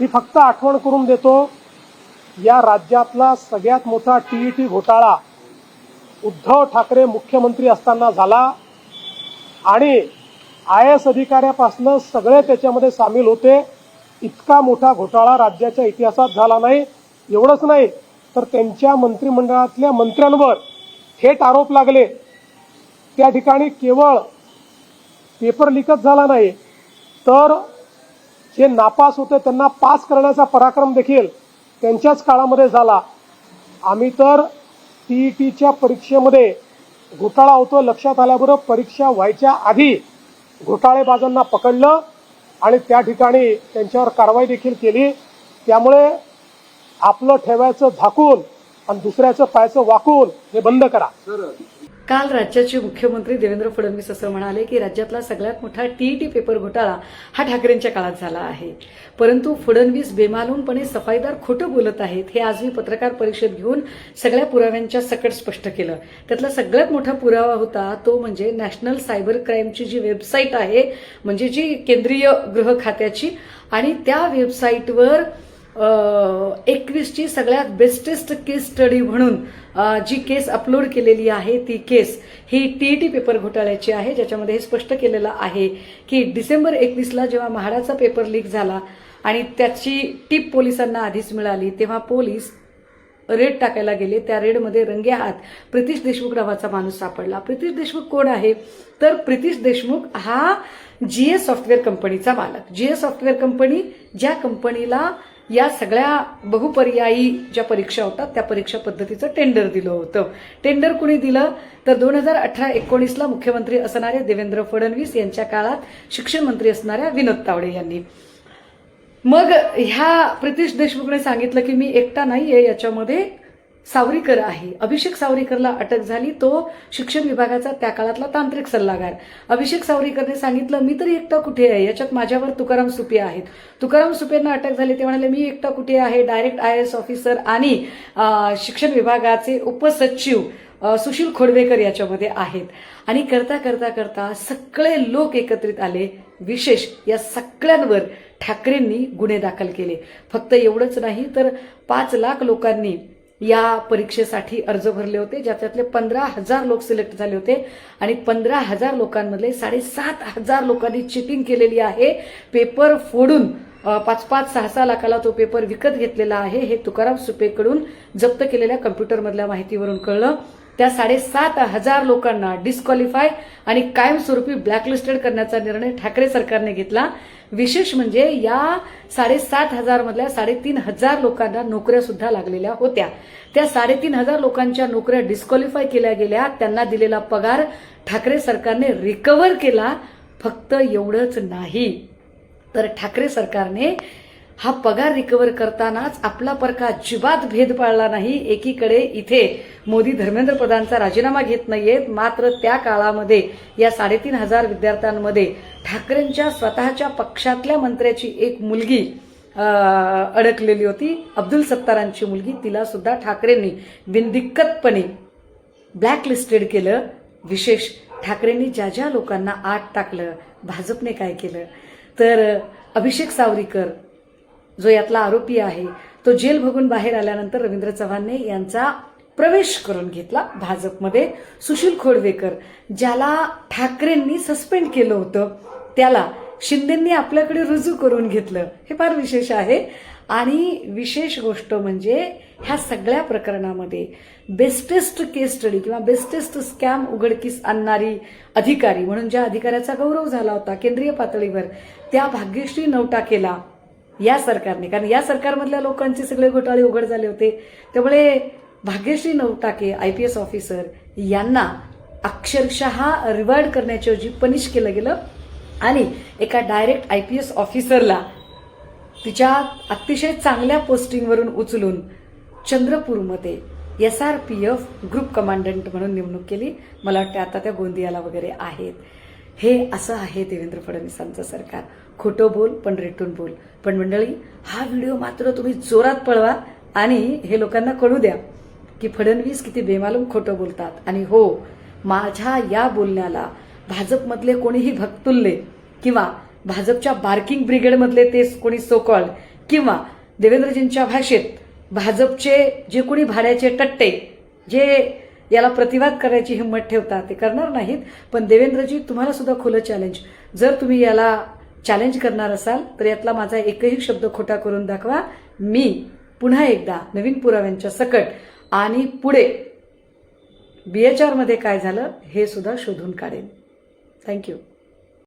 मी फक्त आठवण करून देतो, या राज्यातला सगळ्यात मोठा टीईटी घोटाळा उद्धव ठाकरे मुख्यमंत्री असताना झाला आणि IAS अधिकाऱ्यापासून सगळे त्याच्यामध्ये सामील होते. इतका मोठा घोटाळा राज्याच्या इतिहासात झाला नाही. एवढंच नाही तर त्यांच्या मंत्रिमंडळातल्या मंत्र्यांवर थेट आरोप लागले. त्या ठिकाणी केवळ पेपर लीकच झाला नाही तर जे नापास होते त्यांना पास करण्याचा पराक्रम देखील त्यांच्याच काळामध्ये झाला. आम्ही तर टीईटीच्या परीक्षेमध्ये घोटाळा होतो लक्षात आल्याबरोबर परीक्षा व्हायच्या आधी घोटाळेबाजांना पकडलं आणि त्या ठिकाणी त्यांच्यावर कारवाई देखील केली. त्यामुळे आपलं ठेवायचं झाकून आणि दुसऱ्याचं पायाचं वाकून हे बंद करा. काल राज्याचे मुख्यमंत्री देवेंद्र फडणवीस असं म्हणाले की राज्यातला सगळ्यात मोठा टीईटी पेपर घोटाळा हा ठाकरेंच्या काळात झाला आहे. परंतु फडणवीस बेमालूमपणे सफाईदार खोटं बोलत आहेत हे आज मी पत्रकार परिषद घेऊन सगळ्या पुराव्यांच्या सकट स्पष्ट केलं. त्यातला सगळ्यात मोठा पुरावा होता तो म्हणजे नॅशनल सायबर क्राईमची जी वेबसाईट आहे, म्हणजे जी केंद्रीय गृह खात्याची, आणि त्या वेबसाईटवर 21ची सगळ्यात बेस्टेस्ट केस स्टडी म्हणून जी केस अपलोड केलेली आहे ती केस ही टीईटी पेपर घोटाळ्याची आहे, ज्याच्यामध्ये हे स्पष्ट केलेलं आहे की डिसेंबर 21ला जेव्हा म्हाडाचा पेपर लीक झाला आणि त्याची टीप पोलिसांना आधीच मिळाली तेव्हा पोलीस रेड टाकायला गेले. त्या रेडमध्ये रंगेहात प्रितीश देशमुख नावाचा माणूस सापडला. प्रितीश देशमुख कोण आहे तर प्रितीश देशमुख हा GS सॉफ्टवेअर कंपनीचा मालक. GS सॉफ्टवेअर कंपनी ज्या कंपनीला या सगळ्या बहुपर्यायी ज्या परीक्षा होतात त्या परीक्षा पद्धतीचं टेंडर दिलं होतं. टेंडर कुणी दिलं तर 2018-19ला मुख्यमंत्री असणारे देवेंद्र फडणवीस यांच्या काळात शिक्षण मंत्री असणाऱ्या विनोद तावडे यांनी. मग ह्या प्रितीश देशमुखने सांगितलं की मी एकटा नाहीये, याच्यामध्ये सावरीकर आहे. अभिषेक सावरीकरला अटक झाली, तो शिक्षण विभागाचा त्या काळातला तांत्रिक सल्लागार. अभिषेक सावरीकरने सांगितलं मी तरी एकटा कुठे आहे, याच्यात माझ्यावर तुकाराम सुपे आहेत. तुकाराम सुपेंना अटक झाली ते म्हणाले मी एकटा कुठे आहे, डायरेक्ट IAS ऑफिसर आणि शिक्षण विभागाचे उपसचिव सुशील खोडवेकर याच्यामध्ये आहेत. आणि करता करता करता सगळे लोक एकत्रित आले. विशेष या सगळ्यांवर ठाकरेंनी गुन्हे दाखल केले. फक्त एवढंच नाही तर 5 लाख लोकांनी या परीक्षेसाठी अर्ज भरले होते, ज्याच्यातले 15,000 लोक सिलेक्ट झाले होते आणि 15,000 लोकांमधले 7,500 लोकांनी चिटिंग केलेली आहे. पेपर फोडून 5-5, 6-6 लाखाला तो पेपर विकत घेतलेला आहे. हे तुकाराम सुपेकडून जप्त केलेल्या कम्प्युटरमधल्या माहितीवरून कळलं. त्या 7,500 लोकांना डिस्क्वालिफाय आणि कायमस्वरूपी ब्लॅकलिस्टेड करण्याचा निर्णय ठाकरे सरकारने घेतला. विशेष म्हणजे या 7,500 मधल्या 3,500 लोकांना नोकऱ्या सुद्धा लागलेल्या होत्या. त्या 3,500 लोकांच्या नोकऱ्या डिस्क्वालिफाय केल्या गेल्या. त्यांना दिलेला पगार ठाकरे सरकारने रिकव्हर केला. फक्त एवढंच नाही तर ठाकरे सरकारने हा पगार रिकव्हर करतानाच आपला परका अजिबात भेद पाळला नाही. एकीकडे इथे मोदी धर्मेंद्र प्रधानचा राजीनामा घेत नाहीयेत, मात्र त्या काळामध्ये या 3,500 विद्यार्थ्यांमध्ये ठाकरेंच्या स्वतःच्या पक्षातल्या मंत्र्याची एक मुलगी अडकलेली होती, अब्दुल सत्तारांची मुलगी. तिला सुद्धा ठाकरेंनी बिनदिक्कतपणे ब्लॅकलिस्टेड केलं. विशेष ठाकरेंनी ज्या ज्या लोकांना आत टाकलं, भाजपने काय केलं तर अभिषेक सावरीकर जो यातला आरोपी आहे तो जेल भोगून बाहेर आल्यानंतर रवींद्र चव्हाणने यांचा प्रवेश करून घेतला भाजपमध्ये. सुशील खोडवेकर ज्याला ठाकरेंनी सस्पेंड केलं होतं त्याला शिंदेंनी आपल्याकडे रुजू करून घेतलं. हे फार विशेष आहे. आणि विशेष गोष्ट म्हणजे ह्या सगळ्या प्रकरणामध्ये बेस्टेस्ट केस स्टडी किंवा बेस्टेस्ट स्कॅम उघडकीस आणणारी अधिकारी म्हणून ज्या अधिकाऱ्याचा गौरव झाला होता केंद्रीय पातळीवर, त्या भाग्यश्री नवटाकेला या सरकारने, कारण या सरकारमधल्या लोकांचे सगळे घोटाळे उघड झाले होते, त्यामुळे भाग्यश्री नवटाके IPS ऑफिसर यांना अक्षरशः रिवॉर्ड करण्याच्याऐवजी पनिश केलं गेलं आणि एका डायरेक्ट IPS ऑफिसरला तिच्या अतिशय चांगल्या पोस्टिंगवरून उचलून चंद्रपूरमध्ये SRPF ग्रुप कमांडंट म्हणून नेमणूक केली. मला वाटतं आता त्या गोंदियाला वगैरे आहेत. हे असं आहे देवेंद्र फडणवीसांचं सरकार. खोटं बोल पण रेटून बोल. पण मंडळी, हा व्हिडिओ मात्र तुम्ही जोरात पळवा आणि हे लोकांना कळू द्या की फडणवीस किती बेमालूम खोटं बोलतात. आणि हो, माझ्या या बोलण्याला भाजपमधले कोणीही भक्तुल्ले किंवा भाजपच्या बार्किंग ब्रिगेडमधले ते कोणी सोकॉल्ड किंवा देवेंद्रजींच्या भाषेत भाजपचे जे कोणी भाड्याचे टट्टे जे याला प्रतिवाद करायची हिंमत ठेवतात ते करणार नाहीत. पण देवेंद्रजी तुम्हाला सुद्धा खुलं चॅलेंज, जर तुम्ही याला चॅलेंज करणार असाल तर यातला माझा एकही शब्द खोटा करून दाखवा. मी पुन्हा एकदा नवीन पुराव्यांच्या सकट आणि पुढे BHR मध्ये काय झालं हे सुद्धा शोधून काढेन. थँक्यू.